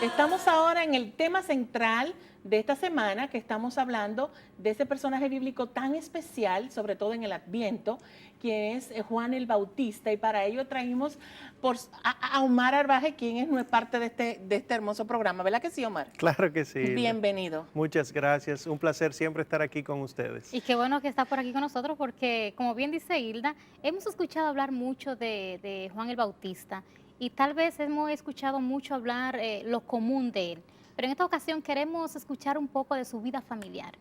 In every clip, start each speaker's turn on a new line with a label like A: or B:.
A: Estamos ahora en el tema central de esta semana, que estamos hablando de ese personaje bíblico tan especial, sobre todo en el Adviento, quien es Juan el Bautista, y para ello traímos a Omar Arbaje, quien no es parte de este hermoso programa. ¿Verdad que sí, Omar?
B: Claro que sí.
A: Bienvenido.
B: Muchas gracias. Un placer siempre estar aquí con ustedes.
C: Y qué bueno que está por aquí con nosotros porque, como bien dice Hilda, hemos escuchado hablar mucho de Juan el Bautista y tal vez hemos escuchado mucho hablar lo común de él. Pero en esta ocasión queremos escuchar un poco de su vida familiar.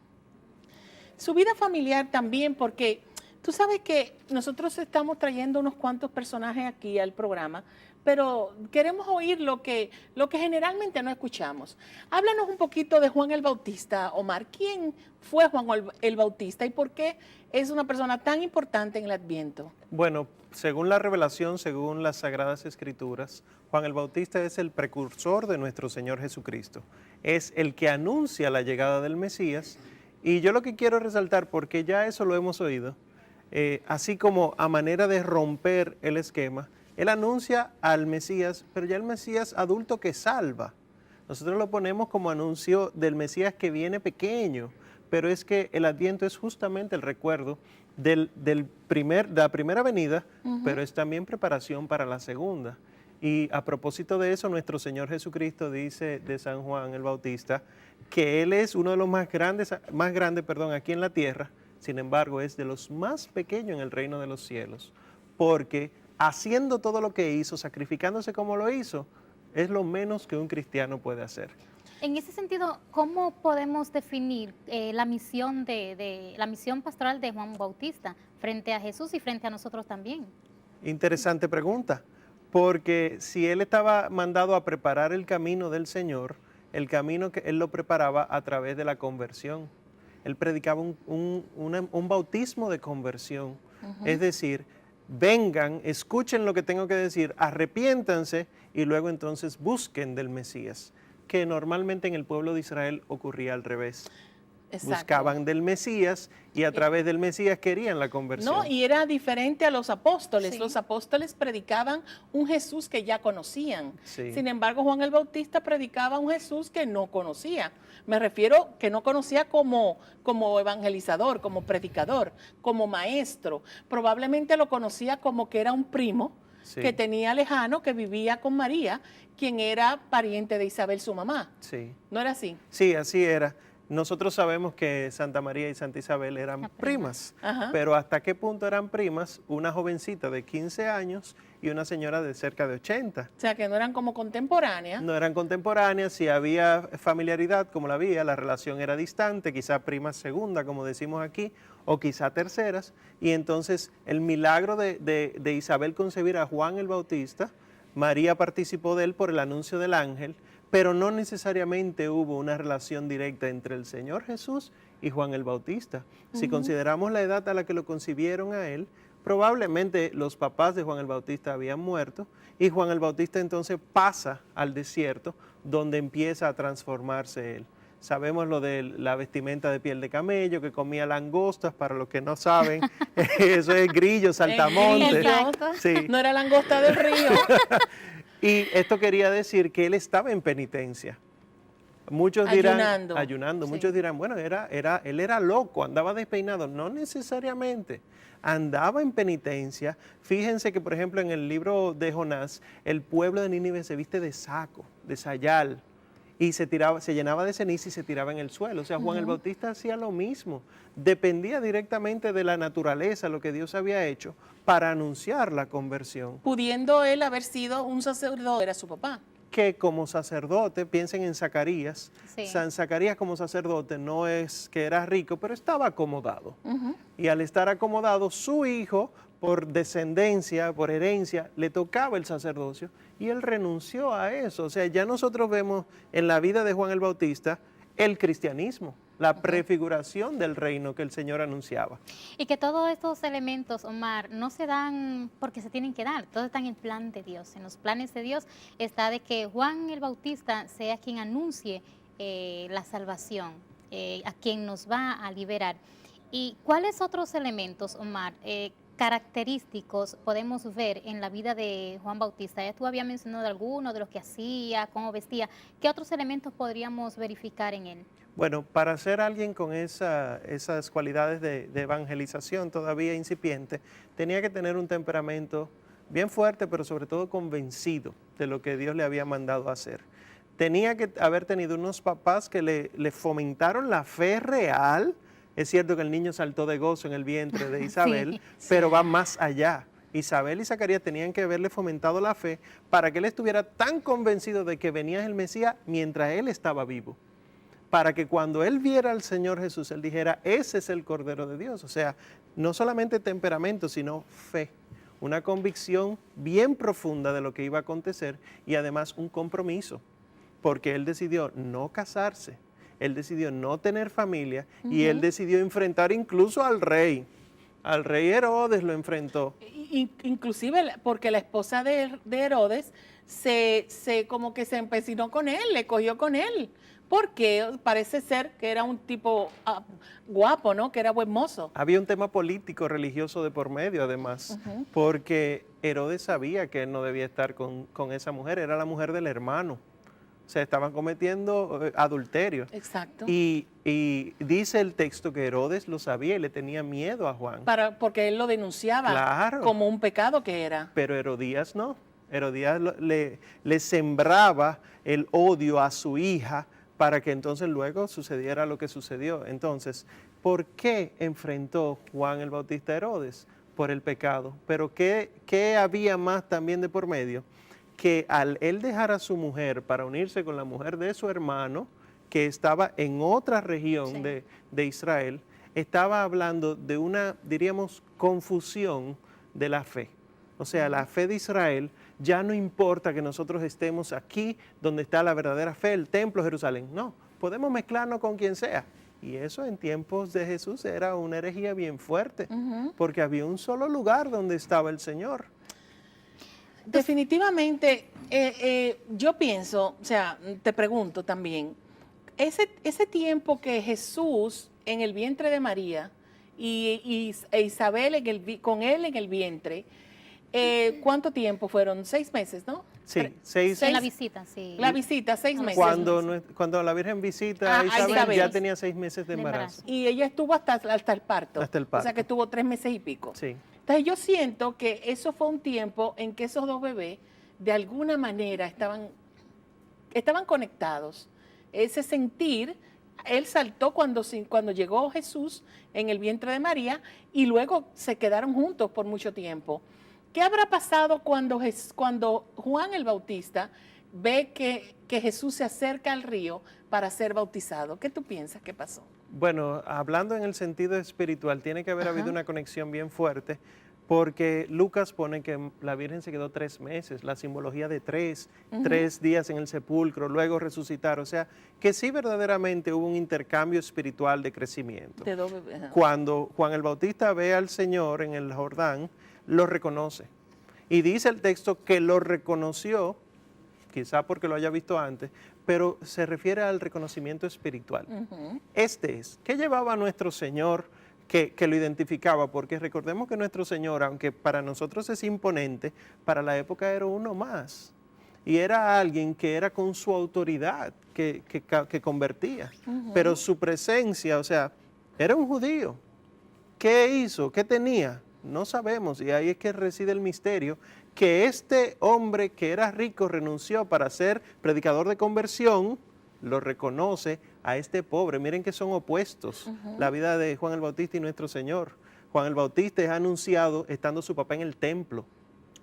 A: Su vida familiar también, porque tú sabes que nosotros estamos trayendo unos cuantos personajes aquí al programa, pero queremos oír lo que generalmente no escuchamos. Háblanos un poquito de Juan el Bautista, Omar. ¿Quién fue Juan el Bautista y por qué es una persona tan importante en el Adviento?
B: Bueno, según la revelación, según las Sagradas Escrituras, Juan el Bautista es el precursor de nuestro Señor Jesucristo. Es el que anuncia la llegada del Mesías. Y yo lo que quiero resaltar, porque ya eso lo hemos oído, así como a manera de romper el esquema, él anuncia al Mesías, pero ya el Mesías adulto que salva. Nosotros lo ponemos como anuncio del Mesías que viene pequeño, pero es que el Adviento es justamente el recuerdo de la primera venida, pero es también preparación para la segunda. Y a propósito de eso, nuestro Señor Jesucristo dice de San Juan el Bautista que Él es uno de los más grandes aquí en la tierra, sin embargo es de los más pequeños en el reino de los cielos, porque haciendo todo lo que hizo, sacrificándose como lo hizo, es lo menos que un cristiano puede hacer.
C: En ese sentido, ¿cómo podemos definir la misión la misión pastoral de Juan Bautista frente a Jesús y frente a nosotros también?
B: Interesante pregunta, porque si él estaba mandado a preparar el camino del Señor, el camino que él lo preparaba a través de la conversión. Él predicaba un bautismo de conversión, es decir, vengan, escuchen lo que tengo que decir, arrepiéntanse y luego entonces busquen del Mesías, que normalmente en el pueblo de Israel ocurría al revés.
A: Exacto.
B: Buscaban del Mesías y a través del Mesías querían la conversión.
A: No, y era diferente a los apóstoles.
C: Sí.
A: Los apóstoles predicaban un Jesús que ya conocían.
B: Sí.
A: Sin embargo, Juan el Bautista predicaba un Jesús que no conocía. Me refiero que no conocía como evangelizador, como predicador, como maestro. Probablemente lo conocía como que era un primo,
B: Sí.
A: que tenía lejano, que vivía con María, quien era pariente de Isabel, su mamá.
B: Sí.
A: ¿No era así?
B: Sí, así era. Nosotros sabemos que Santa María y Santa Isabel eran primas,
A: Ajá.
B: pero ¿hasta qué punto eran primas? Una jovencita de 15 años y una señora de cerca de 80.
A: O sea, que no eran como contemporáneas.
B: No eran contemporáneas, si había familiaridad como la había, la relación era distante, quizá prima segunda, como decimos aquí, o quizá terceras, y entonces el milagro de Isabel concebir a Juan el Bautista, María participó de él por el anuncio del ángel, pero no necesariamente hubo una relación directa entre el Señor Jesús y Juan el Bautista. Si consideramos la edad a la que lo concibieron a él, probablemente los papás de Juan el Bautista habían muerto y Juan el Bautista entonces pasa al desierto donde empieza a transformarse él. Sabemos lo de la vestimenta de piel de camello, que comía langostas, para los que no saben, eso es grillo, saltamonte.
C: Exacto.
B: Sí.
A: No era langosta del río.
B: Y esto quería decir que él estaba en penitencia. Muchos dirán,
A: Ayunando. Sí.
B: muchos dirán, bueno, él era loco, andaba despeinado. No necesariamente, andaba en penitencia. Fíjense que, por ejemplo, en el libro de Jonás, el pueblo de Nínive se viste de saco, de sayal, y se llenaba de ceniza y se tiraba en el suelo. O sea, Juan el Bautista hacía lo mismo. Dependía directamente de la naturaleza, lo que Dios había hecho, para anunciar la conversión.
A: Pudiendo él haber sido un sacerdote, era su papá.
B: Que como sacerdote, piensen en Zacarías,
C: Sí.
B: San Zacarías como sacerdote no es que era rico, pero estaba acomodado. Y al estar acomodado, su hijo, por descendencia, por herencia, le tocaba el sacerdocio y él renunció a eso. O sea, ya nosotros vemos en la vida de Juan el Bautista el cristianismo, la prefiguración del reino que el Señor anunciaba.
C: Y que todos estos elementos, Omar, no se dan porque se tienen que dar, todos están en el plan de Dios. En los planes de Dios está de que Juan el Bautista sea quien anuncie la salvación, a quien nos va a liberar. ¿Y cuáles otros elementos, Omar, característicos podemos ver en la vida de Juan Bautista? Ya tú habías mencionado algunos de los que hacía, cómo vestía. ¿Qué otros elementos podríamos verificar en él?
B: Bueno, para ser alguien con esas cualidades de evangelización todavía incipiente, tenía que tener un temperamento bien fuerte, pero sobre todo convencido de lo que Dios le había mandado a hacer. Tenía que haber tenido unos papás que le fomentaron la fe real. Es cierto que el niño saltó de gozo en el vientre de Isabel, pero va más allá. Isabel y Zacarías tenían que haberle fomentado la fe para que él estuviera tan convencido de que venía el Mesías mientras él estaba vivo, para que cuando él viera al Señor Jesús, él dijera, ese es el Cordero de Dios. O sea, no solamente temperamento, sino fe, una convicción bien profunda de lo que iba a acontecer y además un compromiso, porque él decidió no casarse, él decidió no tener familia y él decidió enfrentar incluso al rey. Al rey Herodes lo enfrentó.
A: Inclusive porque la esposa de Herodes como que se empecinó con él, le cogió con él, porque parece ser que era un tipo guapo, ¿no? Que era buen mozo.
B: Había un tema político, religioso de por medio, además, porque Herodes sabía que él no debía estar con esa mujer, era la mujer del hermano. O sea, estaban cometiendo adulterio.
A: Exacto.
B: Y dice el texto que Herodes lo sabía y le tenía miedo a Juan.
A: Porque él lo denunciaba
B: Claro.
A: como un pecado que era.
B: Pero Herodías no. Herodías le sembraba el odio a su hija para que entonces luego sucediera lo que sucedió. Entonces, ¿por qué enfrentó Juan el Bautista a Herodes? Por el pecado. Pero ¿qué había más también de por medio? Que al él dejar a su mujer para unirse con la mujer de su hermano, que estaba en otra región de Israel, estaba hablando de una, diríamos, confusión de la fe. O sea, la fe de Israel, ya no importa que nosotros estemos aquí donde está la verdadera fe, el templo, Jerusalén. No, podemos mezclarnos con quien sea. Y eso en tiempos de Jesús era una herejía bien fuerte, porque había un solo lugar donde estaba el Señor.
A: Definitivamente, yo pienso, o sea, te pregunto también, ese tiempo que Jesús en el vientre de María e Isabel con él en el vientre, ¿cuánto tiempo fueron? 6 meses, ¿no?
B: Sí, 6.
C: En la visita, sí.
A: La visita, 6 meses.
B: Cuando la Virgen visita a Isabel, ya tenía 6 meses de embarazo.
A: Y ella estuvo hasta el parto.
B: Hasta el parto.
A: O sea que estuvo 3 meses y pico.
B: Sí.
A: Entonces yo siento que eso fue un tiempo en que esos dos bebés de alguna manera estaban conectados. Ese sentir, él saltó cuando llegó Jesús en el vientre de María y luego se quedaron juntos por mucho tiempo. ¿Qué habrá pasado cuando Juan el Bautista ve que Jesús se acerca al río para ser bautizado? ¿Qué tú piensas que pasó?
B: Bueno, hablando en el sentido espiritual, tiene que haber habido una conexión bien fuerte, porque Lucas pone que la Virgen se quedó 3 meses, la simbología de 3 días en el sepulcro, luego resucitar. O sea, que sí verdaderamente hubo un intercambio espiritual de crecimiento.
A: De dos bebés.
B: Cuando Juan el Bautista ve al Señor en el Jordán, lo reconoce. Y dice el texto que lo reconoció, quizá porque lo haya visto antes, pero se refiere al reconocimiento espiritual. ¿Qué llevaba a nuestro Señor que lo identificaba? Porque recordemos que nuestro Señor, aunque para nosotros es imponente, para la época era uno más. Y era alguien que era con su autoridad, que convertía. Pero su presencia, o sea, era un judío. ¿Qué hizo? ¿Qué tenía? No sabemos, y ahí es que reside el misterio, que este hombre que era rico renunció para ser predicador de conversión, lo reconoce a este pobre. Miren que son opuestos la vida de Juan el Bautista y nuestro Señor. Juan el Bautista es anunciado estando su papá en el templo.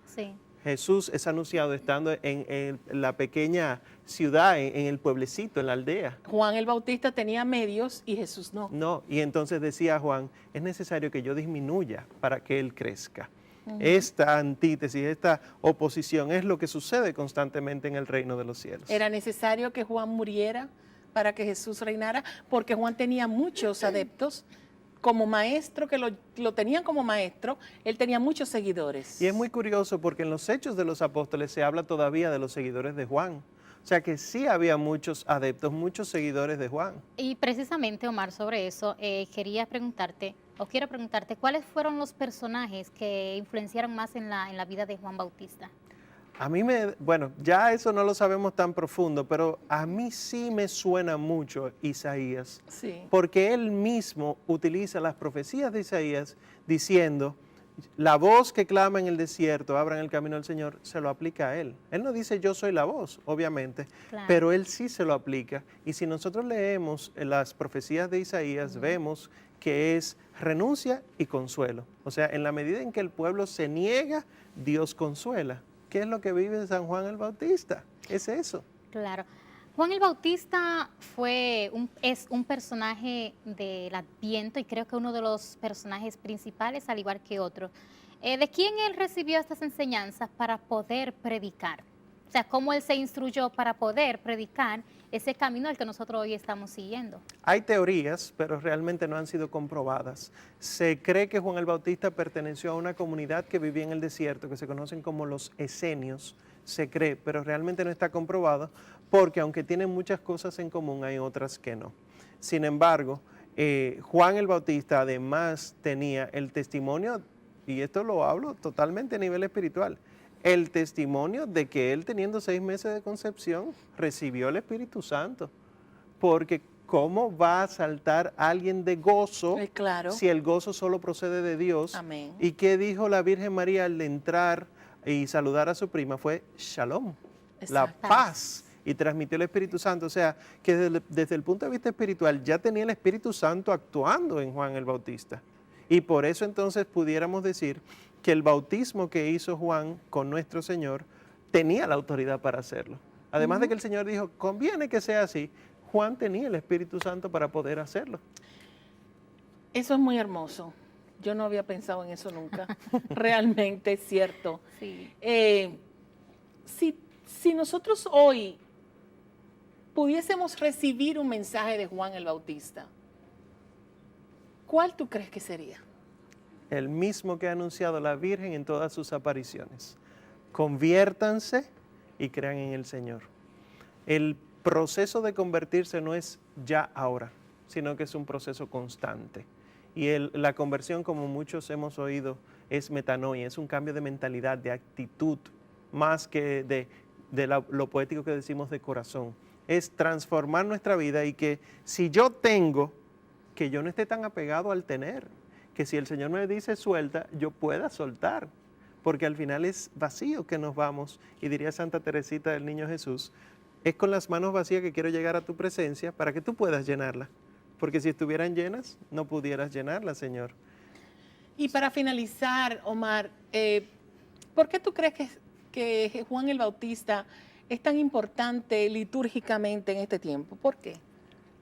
C: Sí.
B: Jesús es anunciado estando en la pequeña ciudad, en el pueblecito, en la aldea.
A: Juan el Bautista tenía medios y Jesús no.
B: No, y entonces decía Juan, es necesario que yo disminuya para que él crezca. Esta antítesis, esta oposición es lo que sucede constantemente en el reino de los cielos.
A: Era necesario que Juan muriera para que Jesús reinara, porque Juan tenía muchos adeptos. Como maestro, que lo tenían como maestro, él tenía muchos seguidores.
B: Y es muy curioso porque en los Hechos de los Apóstoles se habla todavía de los seguidores de Juan. O sea que sí había muchos adeptos, muchos seguidores de Juan.
C: Y precisamente, Omar, sobre eso, quería preguntarte, o quiero preguntarte, ¿cuáles fueron los personajes que influenciaron más en la vida de Juan Bautista?
B: Bueno, ya eso no lo sabemos tan profundo, pero a mí sí me suena mucho Isaías,
A: Sí.
B: porque él mismo utiliza las profecías de Isaías diciendo, la voz que clama en el desierto, abran el camino al Señor, se lo aplica a él. Él no dice yo soy la voz, obviamente,
C: Claro.
B: pero él sí se lo aplica. Y si nosotros leemos las profecías de Isaías, vemos que es renuncia y consuelo. O sea, en la medida en que el pueblo se niega, Dios consuela. ¿Qué es lo que vive San Juan el Bautista? Es eso.
C: Claro. Juan el Bautista es un personaje del Adviento y creo que uno de los personajes principales, al igual que otros. ¿De quién él recibió estas enseñanzas para poder predicar? O sea, cómo él se instruyó para poder predicar ese camino al que nosotros hoy estamos siguiendo.
B: Hay teorías, pero realmente no han sido comprobadas. Se cree que Juan el Bautista perteneció a una comunidad que vivía en el desierto, que se conocen como los esenios. Se cree, pero realmente no está comprobado, porque aunque tienen muchas cosas en común, hay otras que no. Sin embargo, Juan el Bautista además tenía el testimonio, y esto lo hablo totalmente a nivel espiritual, el testimonio de que él, teniendo 6 meses de concepción, recibió el Espíritu Santo. Porque ¿cómo va a saltar alguien de gozo
A: Claro.
B: si el gozo solo procede de Dios?
A: Amén.
B: ¿Y qué dijo la Virgen María al entrar y saludar a su prima? Fue Shalom, la
A: Exacto.
B: paz. Y transmitió el Espíritu Santo. O sea, que desde el punto de vista espiritual ya tenía el Espíritu Santo actuando en Juan el Bautista. Y por eso entonces pudiéramos decir que el bautismo que hizo Juan con nuestro Señor tenía la autoridad para hacerlo. Además de que el Señor dijo, conviene que sea así, Juan tenía el Espíritu Santo para poder hacerlo.
A: Eso es muy hermoso. Yo no había pensado en eso nunca. Realmente es cierto.
C: Sí.
A: Si nosotros hoy pudiésemos recibir un mensaje de Juan el Bautista, ¿cuál tú crees que sería?
B: El mismo que ha anunciado la Virgen en todas sus apariciones. Conviértanse y crean en el Señor. El proceso de convertirse no es ya ahora, sino que es un proceso constante. Y la conversión, como muchos hemos oído, es metanoia, es un cambio de mentalidad, de actitud, más que de lo poético que decimos de corazón. Es transformar nuestra vida y que si yo tengo, que yo no esté tan apegado al tener, que si el Señor me dice suelta, yo pueda soltar, porque al final es vacío que nos vamos. Y diría Santa Teresita del Niño Jesús, es con las manos vacías que quiero llegar a tu presencia para que tú puedas llenarla, porque si estuvieran llenas, no pudieras llenarla, Señor.
A: Y para finalizar, Omar, ¿por qué tú crees que Juan el Bautista es tan importante litúrgicamente en este tiempo? ¿Por qué?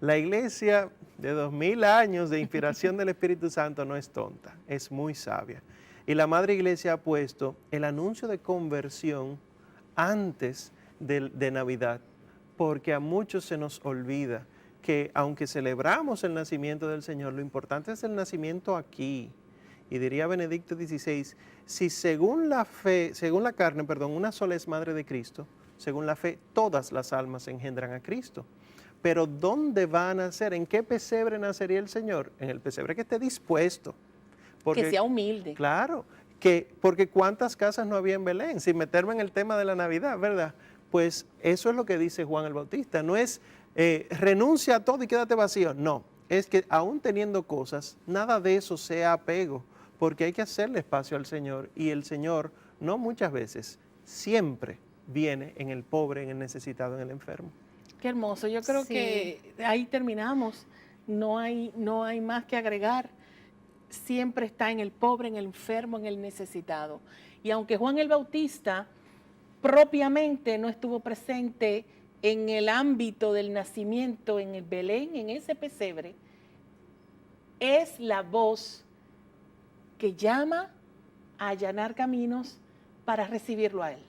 B: La iglesia de 2000 años de inspiración del Espíritu Santo no es tonta, es muy sabia. Y la Madre Iglesia ha puesto el anuncio de conversión antes de Navidad, porque a muchos se nos olvida que aunque celebramos el nacimiento del Señor, lo importante es el nacimiento aquí. Y diría Benedicto XVI, si según la carne, una sola es madre de Cristo, según la fe, todas las almas engendran a Cristo. Pero ¿dónde va a nacer? ¿En qué pesebre nacería el Señor? En el pesebre que esté dispuesto. Porque,
A: que sea humilde.
B: Claro, porque ¿cuántas casas no había en Belén? Sin meterme en el tema de la Navidad, ¿verdad? Pues eso es lo que dice Juan el Bautista. No es renuncia a todo y quédate vacío. No, es que aún teniendo cosas, nada de eso sea apego, porque hay que hacerle espacio al Señor. Y el Señor, no muchas veces, siempre viene en el pobre, en el necesitado, en el enfermo.
A: Qué hermoso. Yo creo
C: Sí.
A: que ahí terminamos. No hay más que agregar. Siempre está en el pobre, en el enfermo, en el necesitado. Y aunque Juan el Bautista propiamente no estuvo presente en el ámbito del nacimiento en el Belén, en ese pesebre, es la voz que llama a allanar caminos para recibirlo a Él.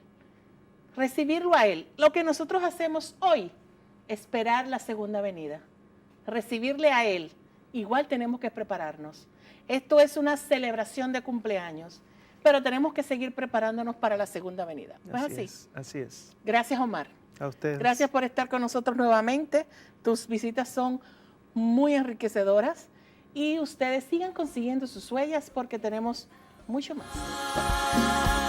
A: Recibirlo a Él. Lo que nosotros hacemos hoy, esperar la segunda venida. Recibirle a Él. Igual tenemos que prepararnos. Esto es una celebración de cumpleaños, pero tenemos que seguir preparándonos para la segunda venida. ¿No es así?
B: Así es.
A: Gracias, Omar.
B: A ustedes.
A: Gracias por estar con nosotros nuevamente. Tus visitas son muy enriquecedoras y ustedes sigan consiguiendo sus huellas porque tenemos mucho más.